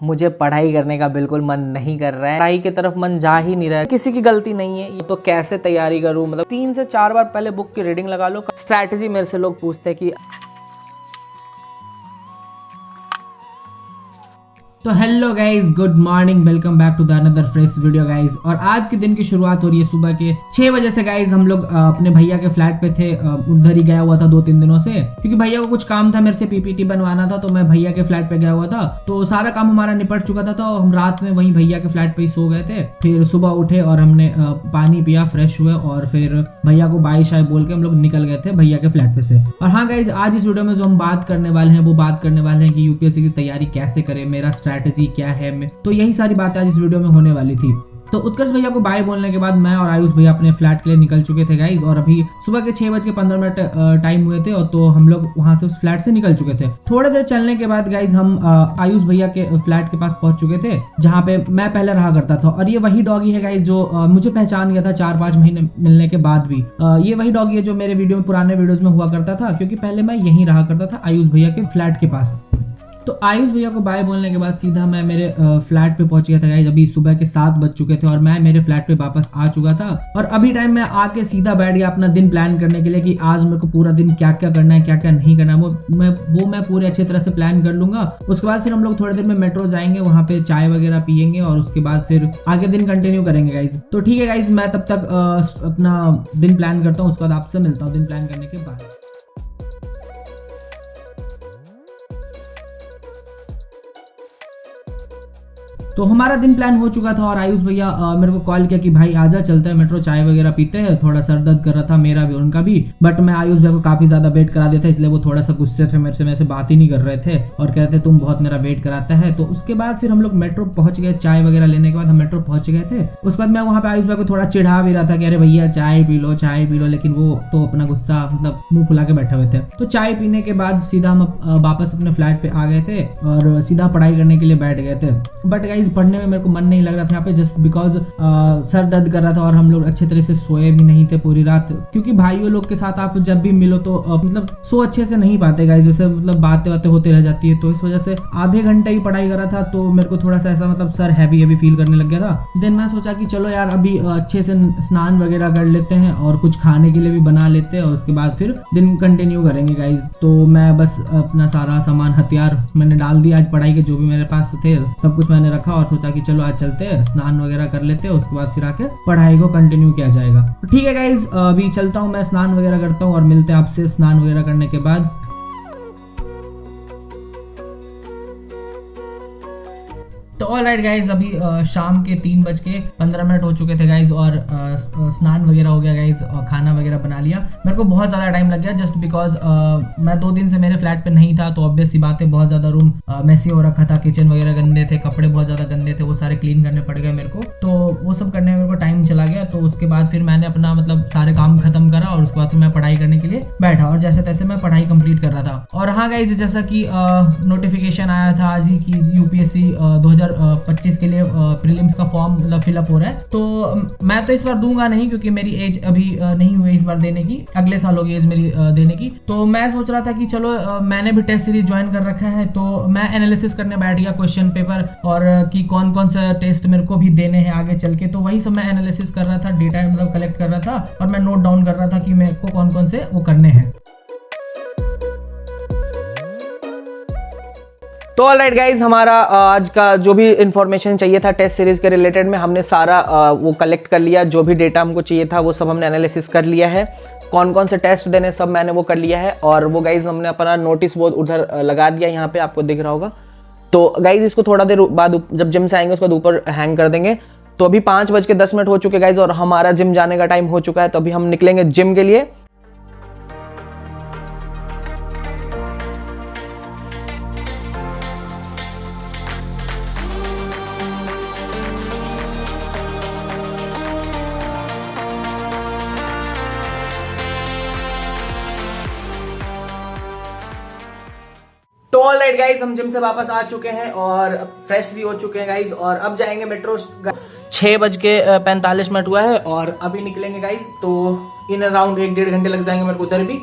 मुझे पढ़ाई करने का बिल्कुल मन नहीं कर रहा है, पढ़ाई की तरफ मन जा ही नहीं रहा है। किसी की गलती नहीं है, ये तो कैसे तैयारी करूं, मतलब 3 से 4 बार पहले बुक की रीडिंग लगा लो। स्ट्रैटेजी मेरे से लोग पूछते हैं कि तो hello guys, good morning, welcome back to the another fresh video guys. और आज के दिन की शुरुआत हो रही है सुबह के 6 बजे से गाइज। हम लोग अपने भैया के फ्लैट पे थे, उधर ही गया हुआ था 2-3 दिनों से, क्योंकि भैया को कुछ काम था, मेरे से पीपीटी बनवाना था, तो मैं भैया के फ्लैट पे गया हुआ था। तो सारा काम हमारा निपट चुका था, तो हम रात में वहीं भैया के फ्लैट पे ही सो गए थे। फिर सुबह उठे और हमने पानी पिया, फ्रेश हुए और फिर भैया को बाय शाय बोल के हम लोग निकल गए थे भैया के फ्लैट पे से। और हाँ गाइज, आज इस वीडियो में जो हम बात करने वाले हैं वो बात करने वाले हैं कि यूपीएससी की तैयारी कैसे करें, मेरा स्ट्रैटेजी क्या है। तो यही सारी बातें आज इस वीडियो में होने वाली थी। तो उत्कर्ष भैया को बाय बोलने के बाद मैं और आयुष भैया अपने फ्लैट के लिए निकल चुके थे गाइज। और अभी सुबह के 6:15 टाइम हुए थे, और तो हम लोग वहां से उस फ्लैट से निकल चुके थे। थोड़ी देर चलने के बाद गाइज हम आयुष भैया के फ्लैट के पास पहुंच चुके थे, जहां पे मैं पहले रहा करता था। और ये वही डॉगी है गाइज जो मुझे पहचान गया था 4-5 महीने मिलने के बाद भी। ये वही डॉगी है जो मेरे वीडियो में, पुराने वीडियोज में हुआ करता था, क्योंकि पहले मैं यहीं रहा करता था आयुष भैया के फ्लैट के पास। तो आयुष भैया को बाय बोलने के बाद सीधा मैं मेरे फ्लैट पे पहुंच गया था गाइस। अभी सुबह के 7 बज चुके थे और मैं मेरे फ्लैट पे वापस आ चुका था। और अभी टाइम में आके सीधा बैठ गया अपना दिन प्लान करने के लिए कि आज मेरे को पूरा दिन क्या क्या करना है, क्या क्या नहीं करना है, वो मैं पूरे अच्छे तरह से प्लान कर लूंगा। उसके बाद फिर हम लोग थोड़ी देर में मेट्रो जाएंगे, वहां पे चाय वगैरह पियेंगे और उसके बाद फिर आगे दिन कंटिन्यू करेंगे गाइज। तो ठीक है गाइज, मैं तब तक अपना दिन प्लान करता हूँ, उसके बाद आपसे मिलता हूँ दिन प्लान करने के बाद। तो हमारा दिन प्लान हो चुका था और आयुष भैया मेरे को कॉल किया कि भाई आजा, चलते हैं मेट्रो, चाय वगैरह पीते हैं। थोड़ा सर दर्द कर रहा था मेरा भी उनका भी, बट मैं आयुष भैया को काफी ज्यादा वेट करा दिया था, इसलिए वो थोड़ा सा गुस्से थे मेरे से बात ही नहीं कर रहे थे और कहते तुम बहुत मेरा वेट कराता है। तो उसके बाद फिर हम लोग मेट्रो पहुंच गए, चाय वगैरह लेने के बाद हम मेट्रो पहुंच गए थे। उसके बाद मैं वहाँ पे आयुष भैया को थोड़ा चिढ़ा भी रहा था कि अरे भैया चाय पी लो, चाय पी लो, लेकिन वो तो अपना गुस्सा मतलब मुंह फुला के बैठे हुए थे। तो चाय पीने के बाद सीधा हम वापस अपने फ्लैट पे आ गए थे और सीधा पढ़ाई करने के लिए बैठ गए थे। बट गाइस, पढ़ने में मेरे को मन नहीं लग रहा था यहाँ पे, जस्ट बिकॉज सर दर्द कर रहा था और हम लोग अच्छे तरह से सोए भी नहीं थे पूरी रात, क्योंकि भाइयों लोग के साथ आप जब भी मिलो तो मतलब सो अच्छे से नहीं पाते गाइस, जैसे मतलब बातें होते रह जाती है। तो इस वजह से आधे घंटे ही पढ़ाई कर रहा था, तो मेरे को थोड़ा सा ऐसा मतलब सर हैवी फील करने लग गया था। देन मैं सोचा कि चलो यार अभी अच्छे से स्नान वगैरह कर लेते हैं और कुछ खाने के लिए भी बना लेते हैं और उसके बाद फिर दिन कंटिन्यू करेंगे गाइज। तो मैं बस अपना सारा सामान, हथियार मैंने डाल दिया, आज पढ़ाई के जो भी मेरे पास थे सब कुछ मैंने रखा और सोचा कि चलो आज चलते हैं, स्नान वगैरह कर लेते हैं, उसके बाद फिर आके पढ़ाई को कंटिन्यू किया जाएगा। ठीक है गाइज, अभी चलता हूँ, मैं स्नान वगैरह करता हूँ और मिलते हैं आपसे स्नान वगैरह करने के बाद। तो ऑल राइट गाइज, अभी शाम के 3:15 हो चुके थे गाइज और स्नान वगैरह हो गया गाइज और खाना वगैरह बना लिया। मेरे को बहुत ज़्यादा टाइम लग गया जस्ट बिकॉज मैं 2 दिन से मेरे फ्लैट पे नहीं था, तो ऑब्वियस सी बात है बहुत ज़्यादा रूम मैसी हो रखा था, किचन वगैरह गंदे थे, कपड़े बहुत ज़्यादा गंदे थे, वो सारे क्लीन करने पड़ गए मेरे को। तो वो सब करने में मेरे को टाइम चला गया। तो उसके बाद फिर मैंने अपना मतलब सारे काम खत्म करा और उसके बाद फिर मैं पढ़ाई करने के लिए बैठा और जैसे तैसे मैं पढ़ाई कंप्लीट कर रहा था। और हाँ गाइज, जैसा कि नोटिफिकेशन आया था आज ही कि यूपीएससी 2025 के लिए प्रीलिम्स का फॉर्म मतलब फिलअप हो रहा है। तो मैं तो इस बार दूंगा नहीं, क्योंकि मेरी एज अभी नहीं हुई इस बार देने की, अगले साल होगी एज मेरी देने की। तो मैं सोच रहा था कि चलो मैंने भी टेस्ट सीरीज ज्वाइन कर रखा है, तो मैं एनालिसिस करने बैठ गया क्वेश्चन पेपर और कि कौन कौन सा टेस्ट मेरे को भी देने हैं आगे चल के। तो वही सब मैं एनालिसिस कर रहा था, डेटा मतलब कलेक्ट कर रहा था और मैं नोट डाउन कर रहा था कि मेरे को कौन कौन से वो करने हैं। तो ऑलराइट गाइज, हमारा आज का जो भी इंफॉर्मेशन चाहिए था टेस्ट सीरीज के रिलेटेड में हमने सारा वो कलेक्ट कर लिया। जो भी डेटा हमको चाहिए था वो सब हमने एनालिसिस कर लिया है, कौन कौन से टेस्ट देने सब मैंने वो कर लिया है। और वो गाइज हमने अपना नोटिस बोर्ड उधर लगा दिया, यहाँ पे आपको दिख रहा होगा। तो गाइज इसको थोड़ा देर बाद जब जिम से आएंगे उसके बाद ऊपर हैंग कर देंगे। तो अभी 5:10 हो चुके गाइज और हमारा जिम जाने का टाइम हो चुका है। तो अभी हम निकलेंगे जिम के लिए। तो ऑलराइट गाइज, हम जिम से वापस आ चुके हैं और फ्रेश भी हो चुके हैं गाइज और अब जाएंगे मेट्रो। 6:45 हुआ है और अभी निकलेंगे गाइज। तो इन अराउंड 1-1.5 घंटे लग जाएंगे मेरे को उधर भी।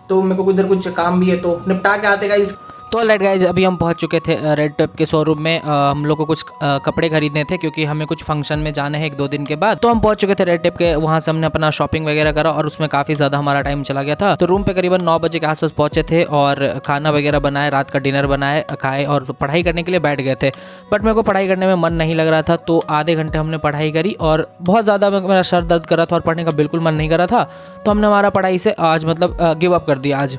तो मेरे को उधर कुछ काम भी है, तो निपटा के आते गाइज। तो ऑलराइट गाइज, अभी हम पहुंच चुके थे रेड टेप के शोरूम में। हम लोग को कुछ कपड़े खरीदने थे क्योंकि हमें कुछ फंक्शन में जाने हैं 1-2 दिन के बाद। तो हम पहुंच चुके थे रेड टेप के, वहां से हमने अपना शॉपिंग वगैरह करा और उसमें काफ़ी ज़्यादा हमारा टाइम चला गया था। तो रूम पे करीबन 9 बजे के आसपास पहुंचे थे और खाना वगैरह बनाए, रात का डिनर बनाए, खाए और तो पढ़ाई करने के लिए बैठ गए थे। बट मेरे को पढ़ाई करने में मन नहीं लग रहा था, तो आधे घंटे हमने पढ़ाई करी और बहुत ज़्यादा मेरा सर दर्द कर रहा था और पढ़ने का बिल्कुल मन नहीं कर रहा था। तो हमने हमारा पढ़ाई से आज मतलब गिव अप कर दिया आज।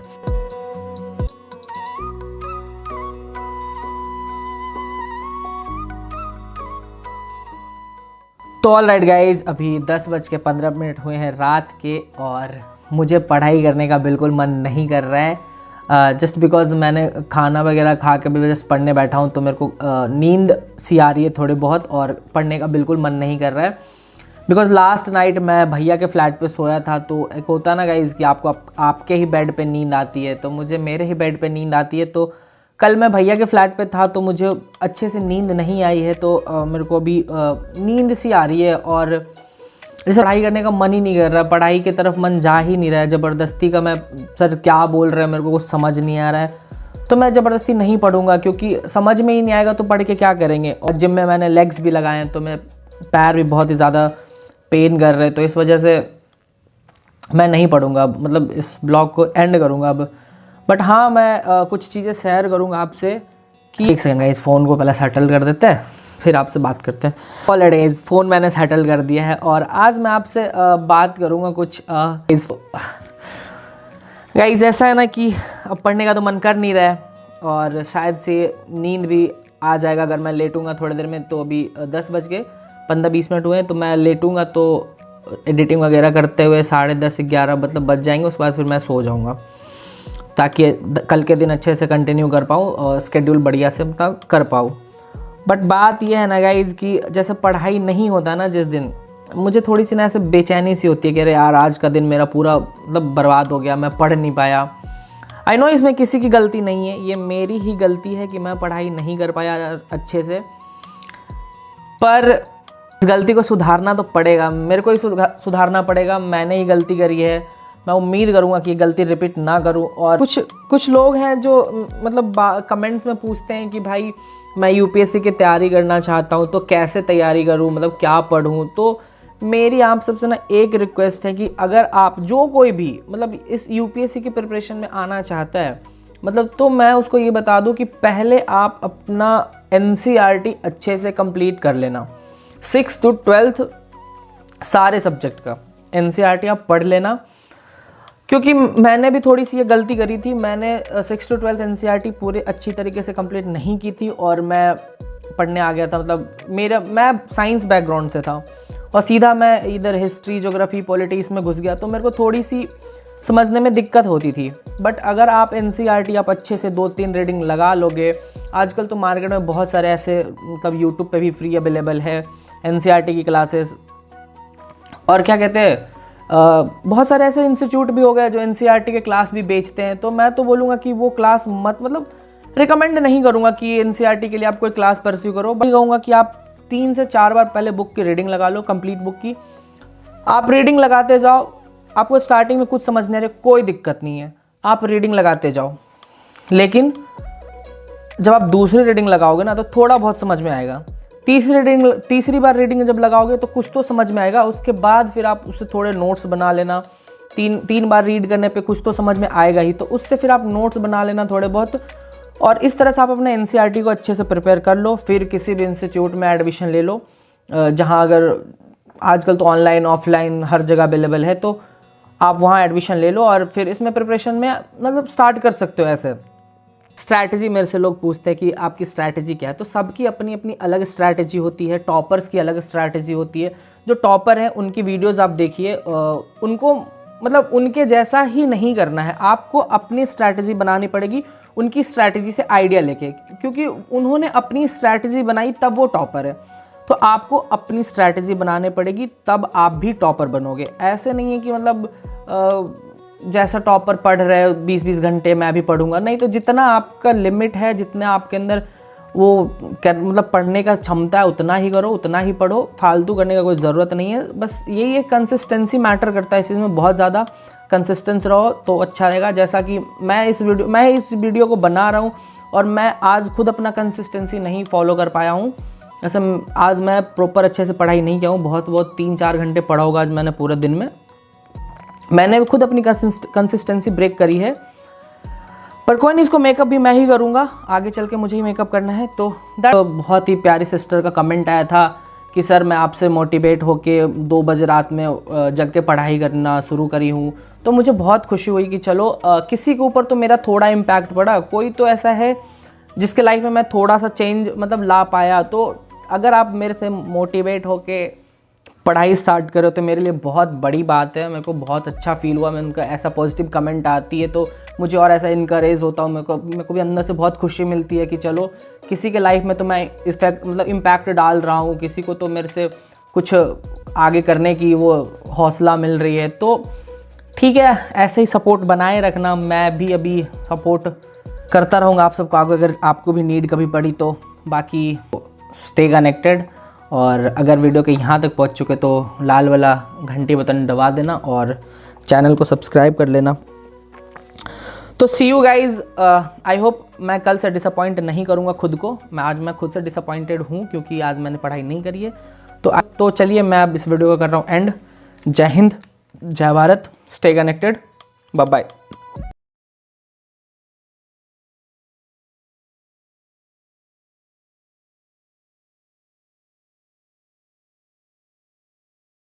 तो ऑल राइट गाइज, अभी 10:15 हुए हैं रात के और मुझे पढ़ाई करने का बिल्कुल मन नहीं कर रहा है। जस्ट बिकॉज मैंने खाना वगैरह खा के भी जस्ट पढ़ने बैठा हूँ, तो मेरे को नींद सी आ रही है थोड़ी बहुत और पढ़ने का बिल्कुल मन नहीं कर रहा है। बिकॉज लास्ट नाइट मैं भैया के फ्लैट पे सोया था, तो एक होता ना गाइज कि आपको आपके ही बेड पे नींद आती है, तो मुझे मेरे ही बेड पे नींद आती है। तो कल मैं भैया के फ्लैट पे था तो मुझे अच्छे से नींद नहीं आई है, तो मेरे को अभी नींद सी आ रही है और जैसे पढ़ाई करने का मन ही नहीं कर रहा, पढ़ाई की तरफ मन जा ही नहीं रहा है। ज़बरदस्ती का मैं सर क्या बोल रहे हैं मेरे को कुछ समझ नहीं आ रहा है, तो मैं ज़बरदस्ती नहीं पढ़ूंगा क्योंकि समझ में ही नहीं आएगा तो पढ़ के क्या करेंगे। और जिम में मैंने लेग्स भी लगाए हैं तो मैं पैर भी बहुत ही ज़्यादा पेन कर रहे हैं, तो इस वजह से मैं नहीं पढ़ूंगा, मतलब इस ब्लॉग को एंड करूँगा अब। बट हाँ, मैं कुछ चीज़ें शेयर करूँगा आपसे कि एक सेकंड गाइस, फ़ोन को पहले सेटल कर देते हैं फिर आपसे बात करते हैं। ऑलरेडी गाइस फ़ोन मैंने सेटल कर दिया है और आज मैं आपसे बात करूँगा कुछ गाइस। ऐसा है ना कि अब पढ़ने का तो मन कर नहीं रहा है और शायद से नींद भी आ जाएगा अगर मैं लेटूंगा थोड़ी देर में। तो अभी 10:15-20 हुए हैं, तो मैं लेटूंगा तो एडिटिंग वगैरह करते हुए 10:30-11 मतलब बज जाएंगे। उसके बाद फिर मैं सो जाऊँगा ताकि कल के दिन अच्छे से कंटिन्यू कर पाऊँ और स्केड्यूल बढ़िया से मतलब कर पाऊँ। बट बात यह है ना गाइज़ कि जैसे पढ़ाई नहीं होता ना जिस दिन, मुझे थोड़ी सी ना ऐसे बेचैनी सी होती है कि अरे यार आज का दिन मेरा पूरा मतलब बर्बाद हो गया, मैं पढ़ नहीं पाया। आई नो इसमें किसी की गलती नहीं है, ये मेरी ही गलती है कि मैं पढ़ाई नहीं कर पाया अच्छे से। पर इस गलती को सुधारना तो पड़ेगा, मेरे को ही सुधारना पड़ेगा। मैंने ही गलती करी है, मैं उम्मीद करूँगा कि ये गलती रिपीट ना करूँ। और कुछ लोग हैं जो मतलब कमेंट्स में पूछते हैं कि भाई मैं यूपीएससी की तैयारी करना चाहता हूँ तो कैसे तैयारी करूँ, मतलब क्या पढ़ूँ। तो मेरी आप सबसे ना एक रिक्वेस्ट है कि अगर आप जो कोई भी मतलब इस यूपीएससी की प्रिपरेशन में आना चाहता है मतलब, तो मैं उसको ये बता दूँ कि पहले आप अपना एनसीईआरटी अच्छे से कंप्लीट कर लेना। 6th to 12th सारे सब्जेक्ट का एनसीईआरटी आप पढ़ लेना, क्योंकि मैंने भी थोड़ी सी ये गलती करी थी। मैंने 6th to 12th एनसीईआरटी पूरे अच्छी तरीके से कंप्लीट नहीं की थी और मैं पढ़ने आ गया था। मतलब मैं साइंस बैकग्राउंड से था और सीधा मैं इधर हिस्ट्री, ज्योग्राफी, पॉलिटिक्स में घुस गया, तो मेरे को थोड़ी सी समझने में दिक्कत होती थी। बट अगर आप एनसीईआरटी आप अच्छे से 2-3 रीडिंग लगा लोगे, आजकल तो मार्केट में बहुत सारे ऐसे मतलब यूट्यूब पे भी फ्री अवेलेबल है एनसीईआरटी की क्लासेस। और क्या कहते हैं, बहुत सारे ऐसे इंस्टीट्यूट भी हो गए जो एनसीईआरटी के क्लास भी बेचते हैं। तो मैं तो बोलूँगा कि वो क्लास मत मतलब रिकमेंड नहीं करूँगा कि एनसीईआरटी के लिए आप कोई क्लास परस्यू करो। बल्कि कहूँगा कि आप 3 से 4 बार पहले बुक की रीडिंग लगा लो, कंप्लीट बुक की। आप रीडिंग लगाते जाओ, आपको स्टार्टिंग में कुछ समझ नहीं आ रहा, कोई दिक्कत नहीं है, आप रीडिंग लगाते जाओ। लेकिन जब आप दूसरी रीडिंग लगाओगे ना तो थोड़ा बहुत समझ में आएगा। तीसरी बार रीडिंग जब लगाओगे तो कुछ तो समझ में आएगा। उसके बाद फिर आप उससे थोड़े नोट्स बना लेना। तीन बार रीड करने पे कुछ तो समझ में आएगा ही, तो उससे फिर आप नोट्स बना लेना थोड़े बहुत। और इस तरह से आप अपने एनसीईआरटी को अच्छे से प्रिपेयर कर लो। फिर किसी भी इंस्टीट्यूट में एडमिशन ले लो, जहाँ अगर आजकल तो ऑनलाइन ऑफलाइन हर जगह अवेलेबल है, तो आप वहाँ एडमिशन ले लो और फिर इसमें प्रिपरेशन में मतलब स्टार्ट कर सकते हो। ऐसे स्ट्रैटेजी मेरे से लोग पूछते हैं कि आपकी स्ट्रैटेजी क्या है, तो सबकी अपनी अपनी अलग स्ट्रैटेजी होती है। टॉपर्स की अलग स्ट्रैटेजी होती है। जो टॉपर हैं उनकी वीडियोस आप देखिए, उनको मतलब उनके जैसा ही नहीं करना है, आपको अपनी स्ट्रैटेजी बनानी पड़ेगी उनकी स्ट्रैटेजी से आइडिया लेके, क्योंकि उन्होंने अपनी स्ट्रैटेजी बनाई तब वो टॉपर है। तो आपको अपनी स्ट्रैटेजी बनानी पड़ेगी, तब आप भी टॉपर बनोगे। ऐसे नहीं है कि मतलब जैसा टॉपर पढ़ रहे हो 20-20 घंटे मैं भी पढ़ूंगा, नहीं। तो जितना आपका लिमिट है, जितना आपके अंदर वो मतलब पढ़ने का क्षमता है, उतना ही करो, उतना ही पढ़ो। फालतू करने का कोई ज़रूरत नहीं है। बस यही एक कंसिस्टेंसी मैटर करता है इस चीज़ में बहुत ज़्यादा। कंसिस्टेंस रहो तो अच्छा रहेगा। जैसा कि मैं इस वीडियो को बना रहा हूँ और मैं आज खुद अपना कंसिस्टेंसी नहीं फॉलो कर पाया हूँ। ऐसे आज मैं प्रॉपर अच्छे से पढ़ाई नहीं किया हूँ, बहुत 3-4 घंटे पढ़ा होगा आज मैंने पूरे दिन में। मैंने खुद अपनी कंसिस्टेंसी ब्रेक करी है, पर कोई नहीं, इसको मेकअप भी मैं ही करूँगा, आगे चल के मुझे ही मेकअप करना है। तो बहुत ही प्यारी सिस्टर का कमेंट आया था कि सर मैं आपसे मोटिवेट होके 2 बजे रात में जग के पढ़ाई करना शुरू करी हूँ। तो मुझे बहुत खुशी हुई कि चलो किसी के ऊपर तो मेरा थोड़ा इम्पैक्ट पड़ा, कोई तो ऐसा है जिसके लाइफ में मैं थोड़ा सा चेंज मतलब ला पाया। तो अगर आप मेरे से मोटिवेट होके पढ़ाई स्टार्ट करो तो मेरे लिए बहुत बड़ी बात है। मेरे को बहुत अच्छा फील हुआ, मैं उनका ऐसा पॉजिटिव कमेंट आती है तो मुझे और ऐसा इनकरेज होता हूँ। मेरे को भी अंदर से बहुत खुशी मिलती है कि चलो किसी के लाइफ में तो मैं इम्पैक्ट डाल रहा हूँ, किसी को तो मेरे से कुछ आगे करने की वो हौसला मिल रही है। तो ठीक है, ऐसे ही सपोर्ट बनाए रखना, मैं भी अभी सपोर्ट करता रहूँगा आप सबको आगे, अगर आपको भी नीड कभी पड़ी तो। बाकी स्टे कनेक्टेड, और अगर वीडियो के यहाँ तक पहुँच चुके तो लाल वाला घंटी बटन दबा देना और चैनल को सब्सक्राइब कर लेना। तो सी यू गाइज, आई होप मैं कल से डिसअपॉइंट नहीं करूँगा खुद को। मैं खुद से डिसअपॉइंटेड हूँ क्योंकि आज मैंने पढ़ाई नहीं करी है। तो चलिए मैं अब इस वीडियो को कर रहा हूँ एंड। जय हिंद, जय Bharat, stay connected, bye bye.